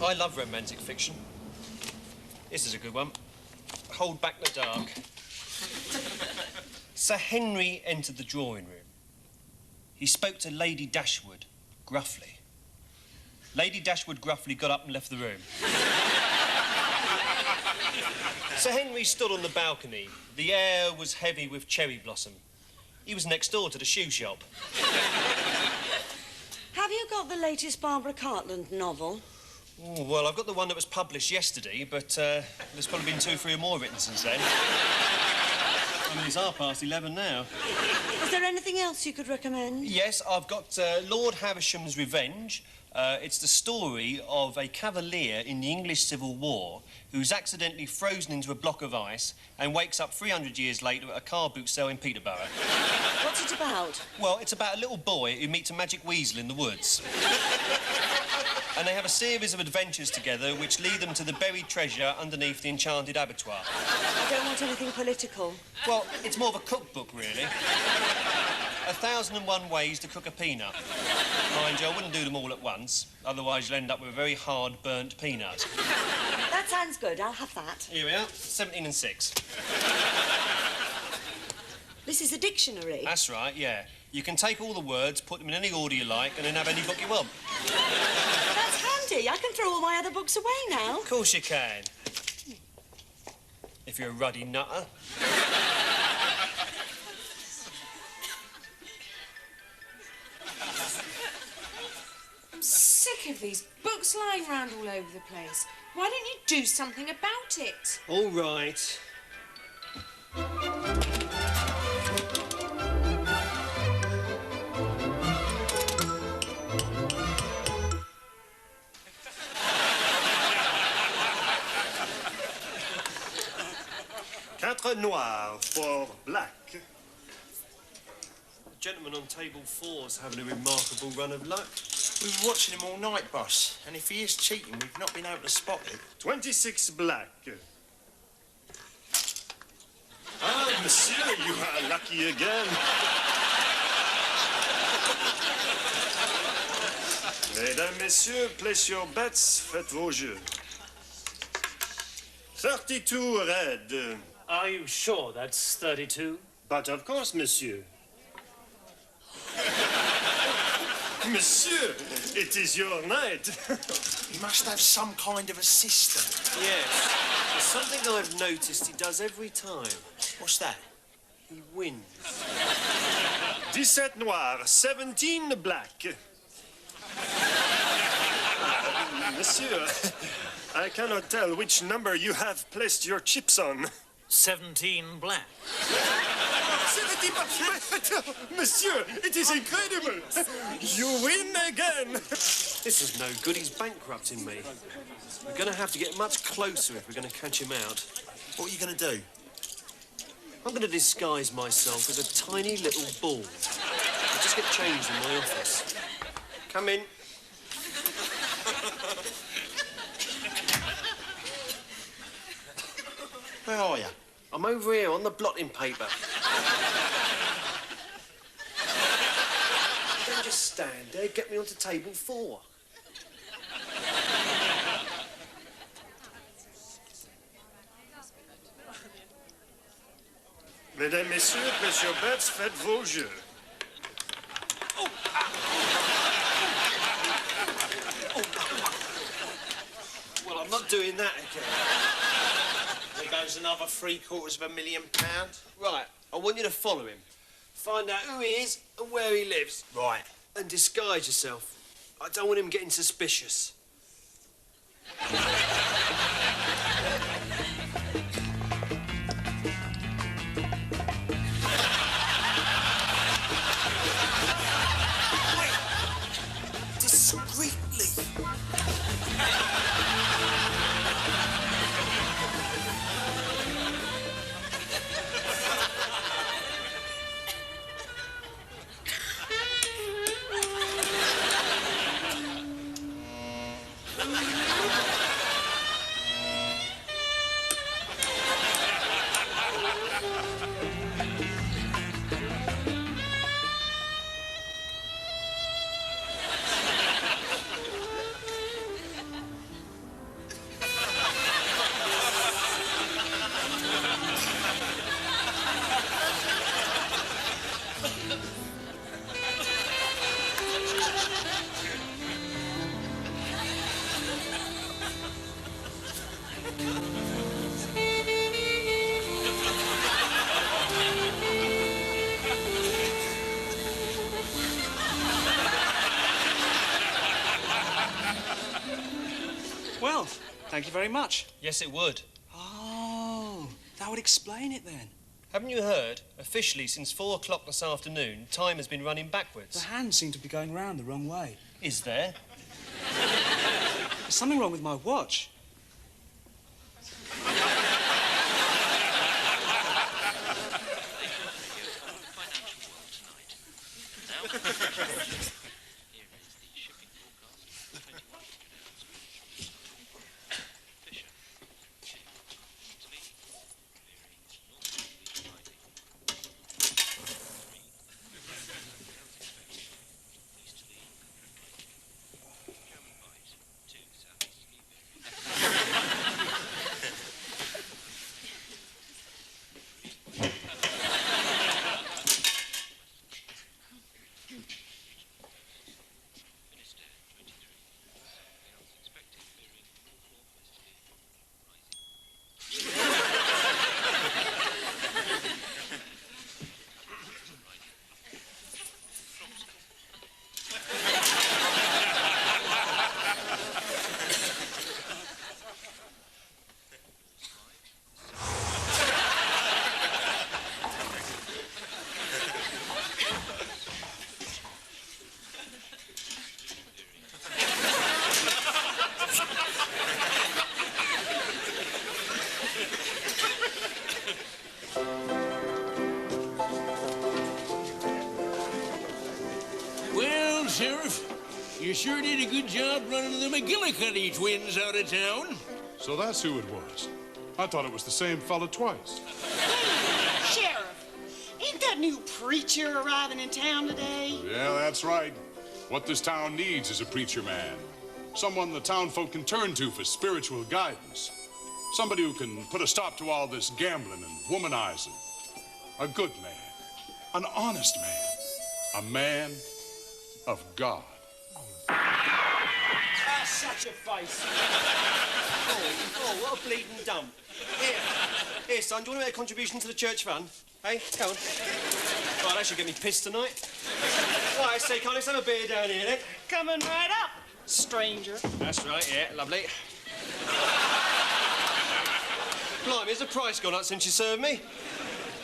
I love romantic fiction. This is a good one. Hold Back the Dark. Sir Henry entered the drawing room. He spoke to Lady Dashwood gruffly. Lady Dashwood gruffly got up and left the room. Sir Henry stood on the balcony. The air was heavy with cherry blossom. He was next door to the shoe shop. Have you got the latest Barbara Cartland novel? Oh, well, I've got the one that was published yesterday, but there's probably been 2 or 3 more written since then. I mean, it's 11:30 now. Is there anything else you could recommend? Yes, I've got Lord Haversham's Revenge. It's the story of a cavalier in the English Civil War who's accidentally frozen into a block of ice and wakes up 300 years later at a car boot sale in Peterborough. What's it about? Well, it's about a little boy who meets a magic weasel in the woods. And they have a series of adventures together which lead them to the buried treasure underneath the enchanted abattoir. I don't want anything political. Well, it's more of a cookbook, really. 1001 ways to cook a peanut. Mind you, I wouldn't do them all at once, otherwise you'll end up with a very hard, burnt peanut. That sounds good. I'll have that. Here we are, 17 and 6. This is a dictionary. That's right, yeah. You can take all the words, put them in any order you like, and then have any book you want. That's handy. I can throw all my other books away now. Of course you can. If you're a ruddy nutter. I'm sick of these books lying around all over the place. Why don't you do something about it? All right. Quatre noirs for black. The gentleman on table 4's having a remarkable run of luck. We were watching him all night, boss, and if he is cheating, we've not been able to spot it. 26 black. Ah, monsieur, you are lucky again. Mesdames, messieurs, place your bets, faites vos jeux. 32 red. Are you sure that's 32? But of course, monsieur. Monsieur, it is your night. He must have some kind of assistant. Yes. There's something I've noticed he does every time. What's that? He wins. 17 noirs, 17 black. Monsieur, I cannot tell which number you have placed your chips on. 17 black. 70 black. Monsieur, it is incredible. You win again. This is no good. He's bankrupting me. We're going to have to get much closer if we're going to catch him out. What are you going to do? I'm going to disguise myself as a tiny little ball. I'll just get changed in my office. Come in. Where are you? I'm over here on the blotting paper. Don't just stand there. Get me onto table 4. Mesdames, messieurs, place your bets, faites vos jeux. Well, I'm not doing that again. There goes another £750,000. Right, I want you to follow him. Find out who he is and where he lives. Right. And disguise yourself. I don't want him getting suspicious. Discreetly. Well, thank you very much. Yes, it would. Oh, that would explain it then. Haven't you heard? Officially, since 4 o'clock this afternoon, time has been running backwards. The hands seem to be going round the wrong way. Is there? There's something wrong with my watch. Well, Sheriff, you sure did a good job running the McGillicuddy twins out of town. So that's who it was. I thought it was the same fella twice. Sheriff, ain't that new preacher arriving in town today? Yeah, that's right. What this town needs is a preacher man. Someone the town folk can turn to for spiritual guidance. Somebody who can put a stop to all this gambling and womanizing. A good man. An honest man. A man of God. Ah, such a face. Oh, what a bleeding dump. Here, son, do you want to make a contribution to the church fund? Hey, come on. Right, that should get me pissed tonight. Right, say, can't let's have a beer down here, then? Coming right up, stranger. That's right, yeah, lovely. Blimey, has the price gone up since you served me?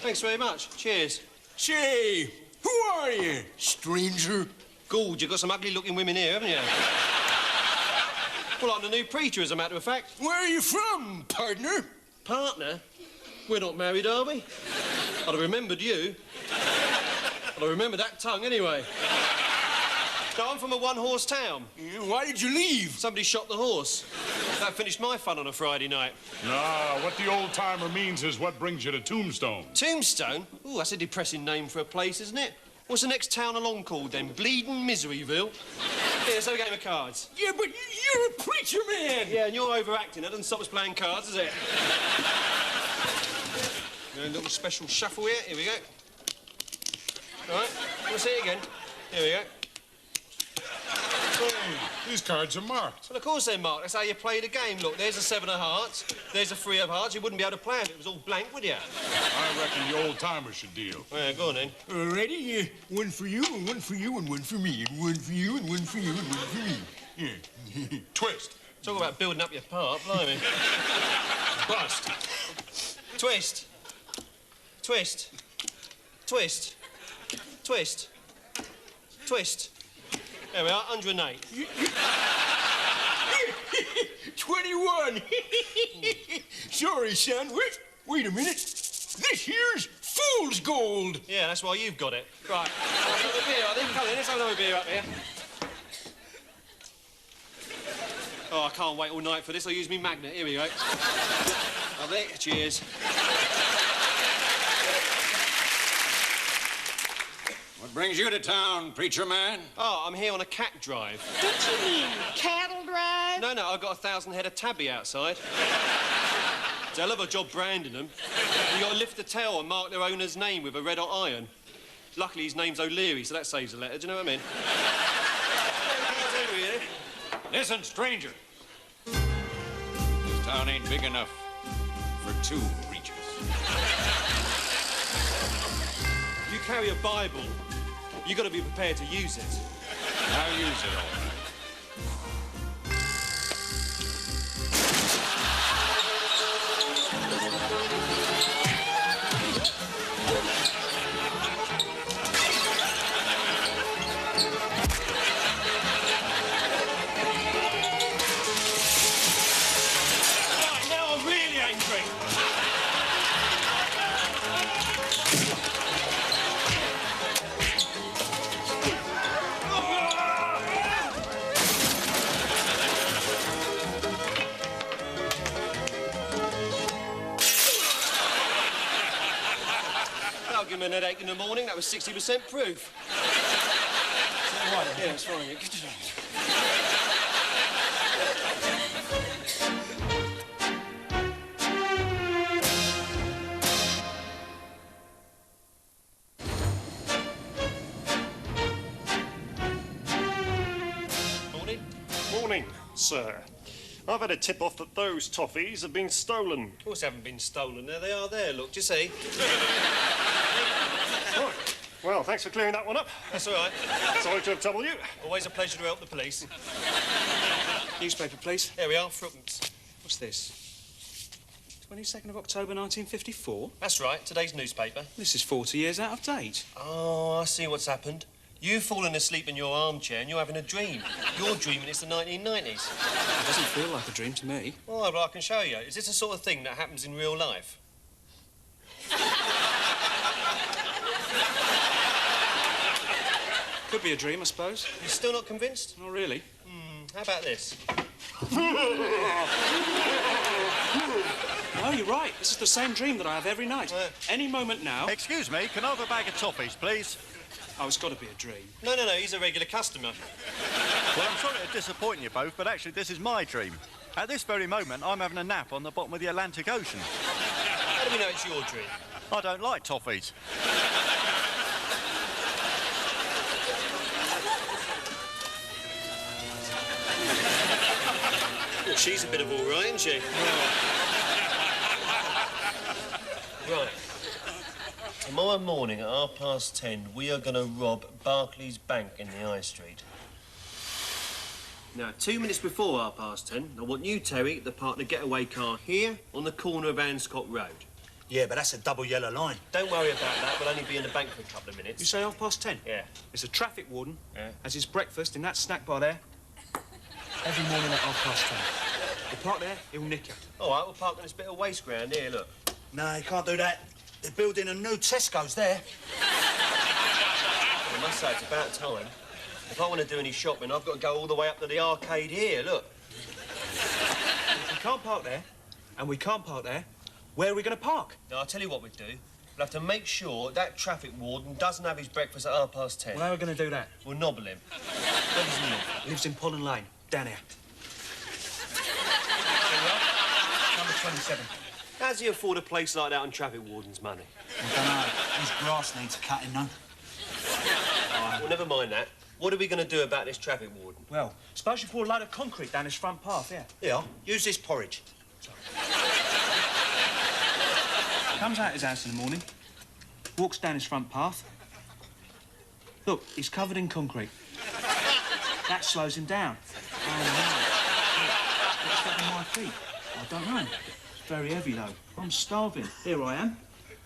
Thanks very much. Cheers. Say, who are you, stranger? Gord, you've got some ugly-looking women here, haven't you? Well, I'm the new preacher, as a matter of fact. Where are you from, partner? Partner? We're not married, are we? I'd have remembered you. I'd have remembered that tongue, anyway. No, I'm from a one-horse town. Why did you leave? Somebody shot the horse. That finished my fun on a Friday night. Nah, what the old-timer means is what brings you to Tombstone. Tombstone? Ooh, that's a depressing name for a place, isn't it? What's the next town along called, then? Bleeding Miseryville? Here, let's have a game of cards. Yeah, but you're a preacher man. Yeah, and you're overacting. That doesn't stop us playing cards, does it? A little special shuffle here. Here we go. All right, we'll see it again. Here we go. These cards are marked. Well, of course they're marked. That's how you play the game. Look, there's a 7 of hearts. There's a 3 of hearts. You wouldn't be able to play if it was all blank, would you? I reckon the old-timer should deal. Yeah, go on, then. Ready? One for you, and one for you, and one for me, and one for you, and one for you, and one for me. Yeah. Twist. Talk about building up your part, blimey. Bust. Twist. Twist. Twist. Twist. Twist. There we are, 108. 21. Sorry, son. Wait a minute. This here's fool's gold. Yeah, that's why you've got it. Right, let's have a beer, I think. Come on, let's have another beer up here. Oh, I can't wait all night for this. I'll use me magnet. Here we go. Lovely. Cheers. What brings you to town, preacher man? Oh, I'm here on a cat drive. What you mean, cattle drive? No, I've got 1,000 head of tabby outside. It's a hell of a job branding them. You got to lift the tail and mark their owner's name with a red hot iron. Luckily, his name's O'Leary, so that saves a letter. Do you know what I mean? Listen, stranger. Just Town ain't big enough for 2 preachers. If you carry a Bible, you got to be prepared to use it. I'll use it all right. Give me an headache in the morning. That was 60% proof. Is that right? Yeah, it's fine. Morning. Morning, sir. I've had a tip-off that those toffees have been stolen. Of course they haven't been stolen. There they are there, look. Do you see? Right. Well, thanks for clearing that one up. That's all right. Sorry to have troubled you. Always a pleasure to help the police. Newspaper, please. There we are, Fruitmans. What's this? 22nd of October, 1954? That's right, today's newspaper. This is 40 years out of date. Oh, I see what's happened. You've fallen asleep in your armchair and you're having a dream. You're dreaming it's the 1990s. It doesn't feel like a dream to me. Well, I can show you. Is this the sort of thing that happens in real life? Could be a dream, I suppose. You're still not convinced? Not really. How about this? No, you're right. This is the same dream that I have every night. Any moment now... Excuse me, can I have a bag of toffees, please? Oh, it's got to be a dream. No, he's a regular customer. Well, I'm sorry to disappoint you both, but actually this is my dream. At this very moment, I'm having a nap on the bottom of the Atlantic Ocean. How do we know it's your dream? I don't like toffees. Well, she's a bit of all right, isn't she? Right. Tomorrow morning at 10:30, we are going to rob Barclays Bank in the High Street. Now, 2 minutes before 10:30, I want you, Terry, to park the getaway car here on the corner of Anscott Road. Yeah, but that's a double yellow line. Don't worry about that. We'll only be in the bank for a couple of minutes. You say 10:30? Yeah. It's a traffic warden. Yeah. Has his breakfast in that snack bar there every morning at 10:30. You park there, he'll nick you. All right, we'll park on this bit of waste ground here, look. No, you can't do that. They're building a new Tesco's there. I must say, it's about time. If I want to do any shopping, I've got to go all the way up to the arcade here, look. If we can't park there, and we can't park there, where are we going to park? Now, I'll tell you what we do. We'll have to make sure that traffic warden doesn't have his breakfast at 10:30. Well, how are we going to do that? We'll nobble him. Where does he live? He lives in Pollen Lane, down here. Number 27. How's he afford a place like that on traffic warden's money? I don't know. His grass needs cutting, though. All right, well, never mind that. What are we going to do about this traffic warden? Well, suppose you pour a load of concrete down his front path, yeah? Yeah, use this porridge. Comes out his house in the morning, walks down his front path. Look, he's covered in concrete. That slows him down. Oh, no. What's that on my feet? I don't know. It's very heavy, though. I'm starving. Here I am.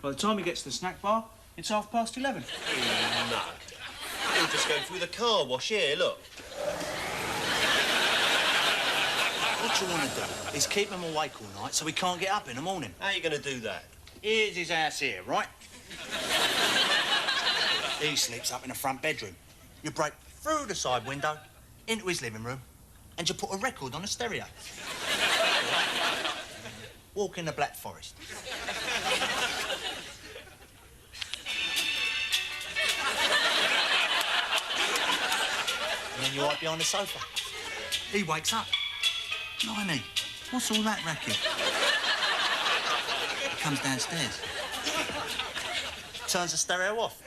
By the time he gets to the snack bar, it's 11:30. No. He'll just go through the car wash here, look. What you want to do is keep him awake all night so he can't get up in the morning. How are you going to do that? Here's his house here, right? He sleeps up in the front bedroom. You break through the side window into his living room and you put a record on the stereo. Walk in the Black Forest. And then you hide behind the sofa. He wakes up. Blimey, what's all that racket? He comes downstairs. Turns the stereo off.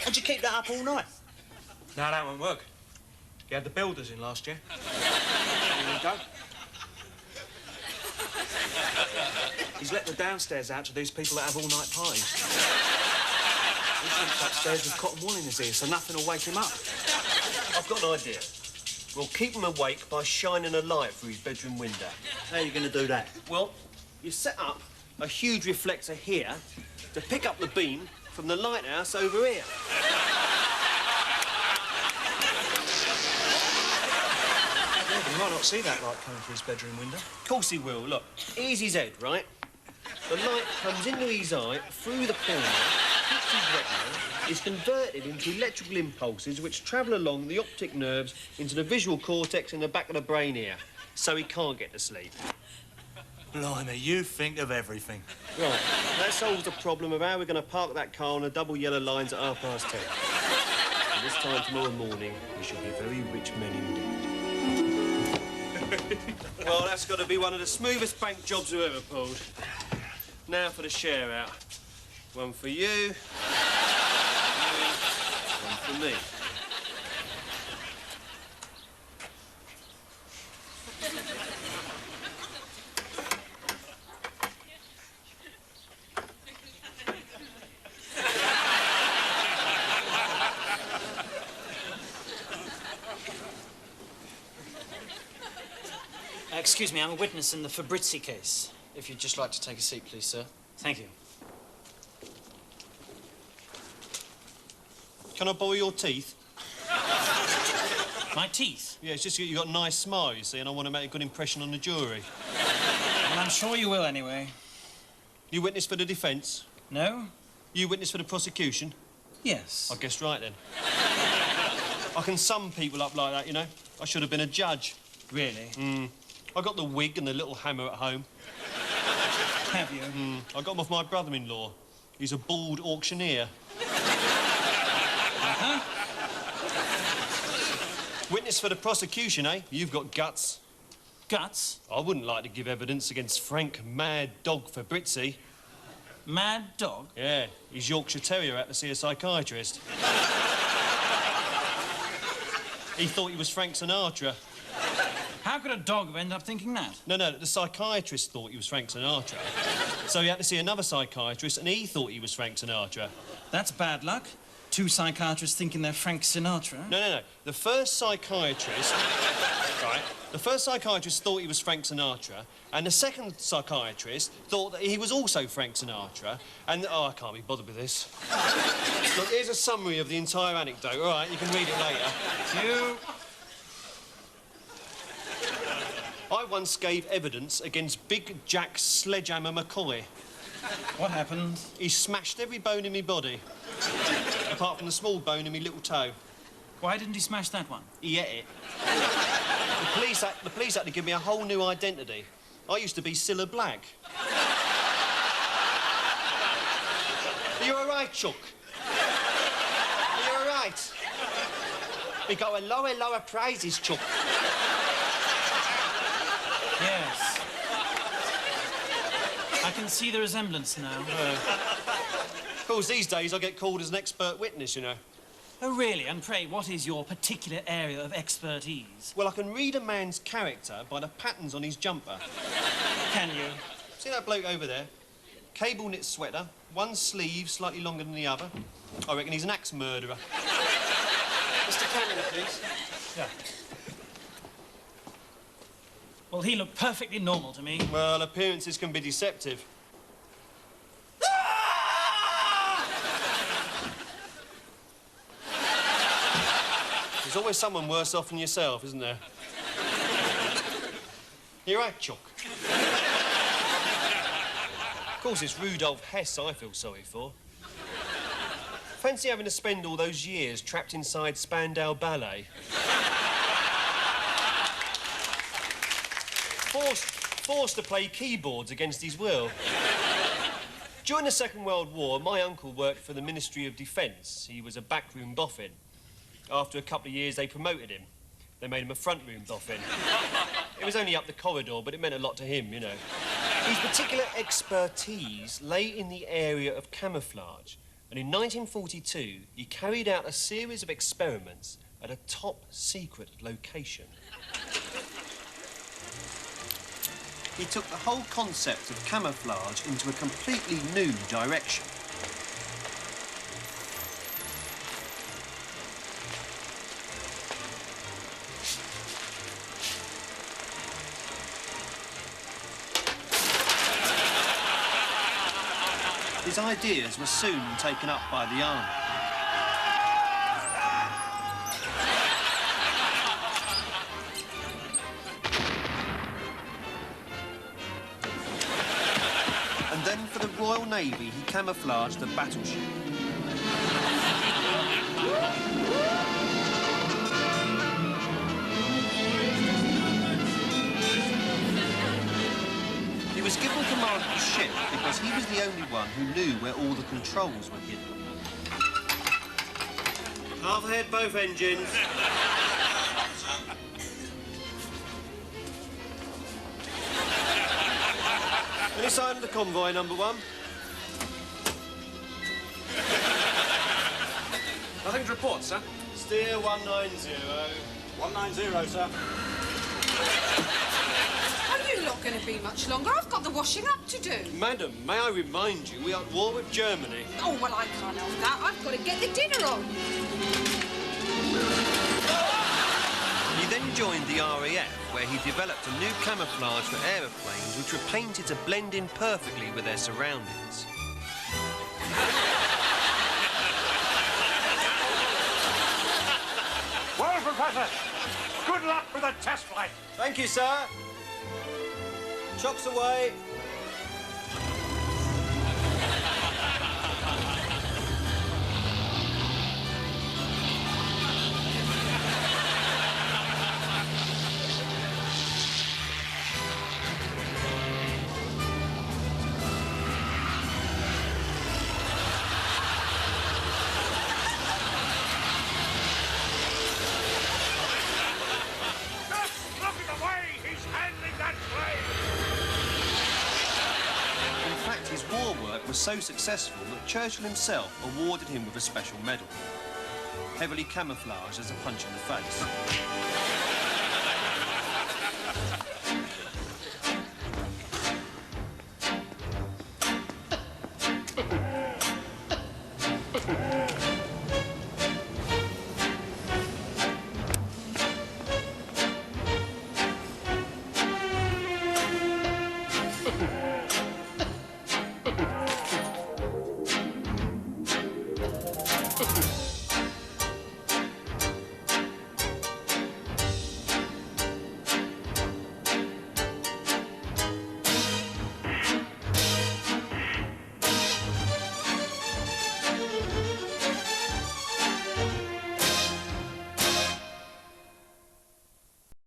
And you keep that up all night? No, that won't work. You had the builders in last year. Here we go. He's let the downstairs out to these people that have all-night parties. He sleeps upstairs with cotton wool in his ear, so nothing will wake him up. I've got an idea. We'll keep him awake by shining a light through his bedroom window. How are you going to do that? Well, you set up a huge reflector here to pick up the beam from the lighthouse over here. Yeah, but he might not see that light coming through his bedroom window. Of course he will. Look, here's his head, right? The light comes into his eye, through the corner, hits his retina, is converted into electrical impulses which travel along the optic nerves into the visual cortex in the back of the brain here, so he can't get to sleep. Blimey, you think of everything. Right, that solves the problem of how we're going to park that car on the double yellow lines at 10:30. And this time tomorrow morning, we shall be very rich men indeed. Well, that's got to be one of the smoothest bank jobs we've ever pulled. Now for the share out. One for you, one for me. Excuse me, I'm a witness in the Fabrizi case. If you'd just like to take a seat, please, sir. Thank you. Can I borrow your teeth? My teeth? Yeah, it's just that you've got a nice smile, you see, and I want to make a good impression on the jury. Well, I'm sure you will anyway. You witness for the defence? No? You witness for the prosecution? Yes. I guessed right, then. I can sum people up like that, you know. I should have been a judge. Really? I got the wig and the little hammer at home. Have you? I got them off my brother-in-law. He's a bald auctioneer. Witness for the prosecution, eh? You've got guts. Guts? I wouldn't like to give evidence against Frank Mad Dog Fabrizi. Mad Dog? Yeah, he's Yorkshire Terrier out to see a psychiatrist. He thought he was Frank Sinatra. How could a dog end up thinking that? No, the psychiatrist thought he was Frank Sinatra. So he had to see another psychiatrist, and he thought he was Frank Sinatra. That's bad luck. Two psychiatrists thinking they're Frank Sinatra. No. The first psychiatrist... right, the first psychiatrist thought he was Frank Sinatra, and the second psychiatrist thought that he was also Frank Sinatra, and... Oh, I can't be bothered with this. Look, here's a summary of the entire anecdote. All right, you can read it later. You... I once gave evidence against Big Jack Sledgehammer McCoy. What happened? He smashed every bone in me body, apart from the small bone in me little toe. Why didn't he smash that one? He ate it. The police had to give me a whole new identity. I used to be Cilla Black. Are you all right, Chuck? Are you all right? We got a lower prizes, Chuck. Yes. I can see the resemblance now. Of course, these days I get called as an expert witness, you know. Oh, really? And pray, what is your particular area of expertise? Well, I can read a man's character by the patterns on his jumper. Can you? See that bloke over there? Cable knit sweater, one sleeve slightly longer than the other. I reckon he's an axe murderer. Mr. Cannon, please. Yeah. Well, he looked perfectly normal to me. Well, appearances can be deceptive. There's always someone worse off than yourself, isn't there? You're right, Chuck. Of course, it's Rudolf Hess I feel sorry for. Fancy having to spend all those years trapped inside Spandau Ballet. Forced to play keyboards against his will. During the Second World War, my uncle worked for the Ministry of Defence. He was a backroom boffin. After a couple of years, they promoted him. They made him a front-room boffin. It was only up the corridor, but it meant a lot to him, you know. His particular expertise lay in the area of camouflage. And in 1942, he carried out a series of experiments at a top-secret location. he took the whole concept of camouflage into a completely new direction. His ideas were soon taken up by the army. And then for the Royal Navy, he camouflaged the battleship. He was given command of the ship because he was the only one who knew where all the controls were hidden. Half ahead, both engines. Any sign of the convoy, number one? Nothing to report, sir. Steer 190. 190, sir. Are you not going to be much longer? I've got the washing up to do. Madam, may I remind you, we are at war with Germany. Oh, well, I can't help that. I've got to get the dinner on. He then joined the RAF, where he developed a new camouflage for aeroplanes which were painted to blend in perfectly with their surroundings. Well, Professor, good luck with the test flight. Thank you, sir. Chocks away. Look at the way he's handling that plane. In fact, his war work was so successful that Churchill himself awarded him with a special medal, heavily camouflaged as a punch in the face.